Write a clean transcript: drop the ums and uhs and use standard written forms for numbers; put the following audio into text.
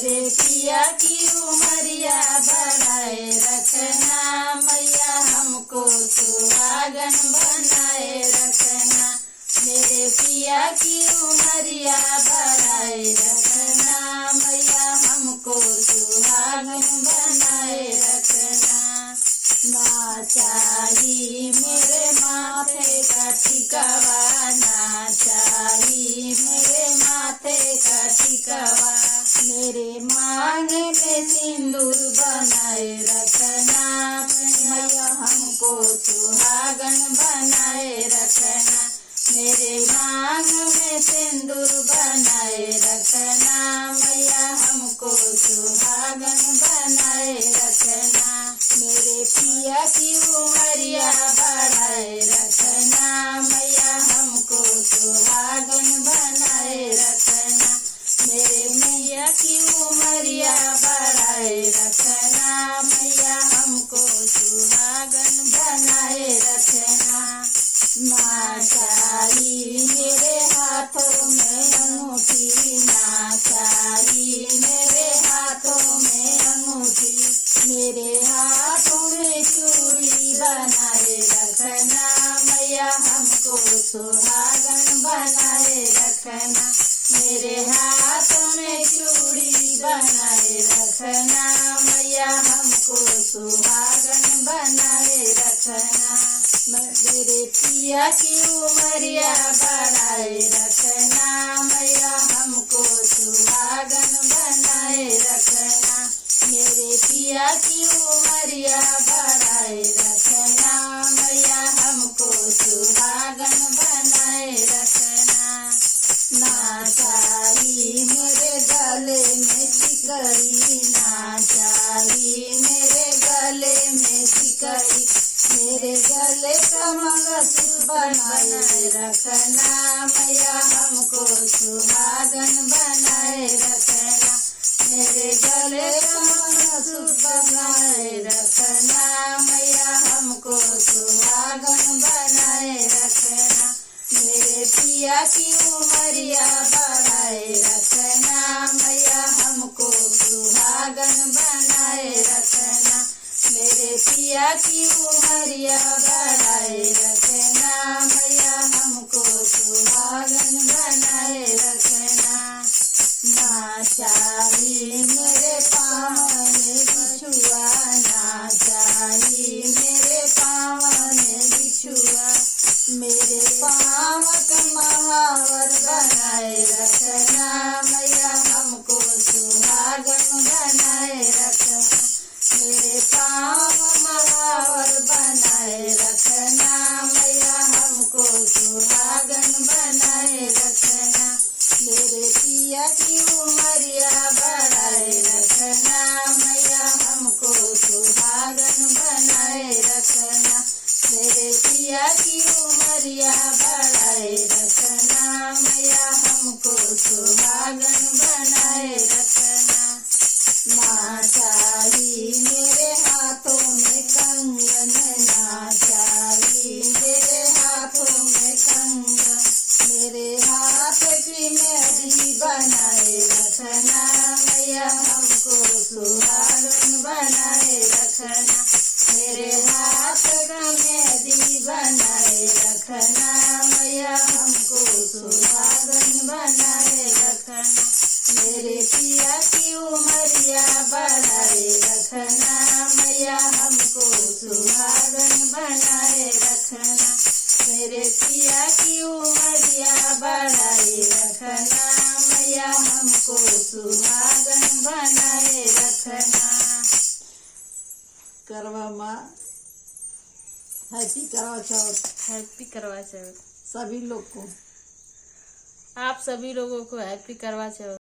मेरे पिया की उमरिया बढ़ाए रखना, मैया हमको सुहागन बनाए रखना। मेरे पिया की उमरिया बढ़ाए रखना, मैया हमको सुहागन बनाए रखना। ना चाही मेरे माथे का टिकवा, ना चाही मेरे माथे का टिकवा। मेरे मांग में सिंदूर बनाए रखना, मैया हमको सुहागन बनाए रखना। मेरे मांग में सिंदूर बनाए रखना, मैया हमको सुहागन बनाए रखना। मेरे पिया की उमरिया बढ़ाए रखना, मैया हमको सुहागन बनाए रखना। मेरे मैया की उमरिया बढ़ाए रखना, मैया हमको सुहागन बनाए रखना। ना चाही मेरे हाथों में अंगूठी, ना चाही मेरे हाथों में अंगूठी। मेरे हाथों में चूड़ी बनाए रखना, मैया हमको सुहागन बनाए रखना। मेरे हाथों में चूड़ी बनाए रखना, मैया हमको सुहागन बनाए रखना। मेरे पिया की उमरिया बढ़ाए रखना, मैया हमको सुहागन बनाए रखना। मेरे पिया की उमरिया बढ़ाए रखना, मैया हमको सुहागन बनाए रखना। ना चाही मेरे गले में सिकड़ी, ना चाही मेरे गले में सिकड़ी। मेरे गले का मंगलसूत्र बनाए रखना, मैया हमको सुहागन बनाए रखना। मेरे गले का मंगलसूत्र बनाए रखना, मैया हमको सुहागन बनाए रखना। मेरे पिया की उमरिया बढ़ाए रखना, मैया हमको सुहागन बनाए रखना। मेरे पिया की उमरिया बढ़ाए रखना, मैया हमको सुहागन बनाए रखना। ना चाही मेरे पाँव में बिछुआ, ना चाही मेरे पाँव में बिछुआ। मेरे पाँव का महावर बनाए रखना, मैया हमको सुहागन बनाए रखना। मेरे पाँव महावर बनाए रखना, मैया हमको सुहागन बनाए रखना। मेरे पिया की उमरिया बढ़ाए रखना, मैया हमको सुहागन बनाए रखना। मेरे पिया की उमरिया बढ़ाए रखना, मैया हमको सुहागन बनाए रखना। ना चाही मेरे हाथों में कंगन, ना चाही मेरे हाथों में कंगन। मेरे हाथ की मेहंदी बनाए रखना, मैया हमको सुहागन बनाए रखना। मेरे हाथ का मेहंदी बनाए रखना, मैया हमको सुहागन बनाए रखना। मेरे पिया की उमरिया बढ़ाए रखना, मैया हमको सुहागन बनाए रखना। मेरे पिया की उमरिया बढ़ाए रखना, मैया हमको सुहागन बनाए रखना। करवा माँ हैप्पी करवा चौथ। हैप्पी करवा चौथ। सभी लोग को, आप सभी लोगों को हैप्पी करवा चौथ।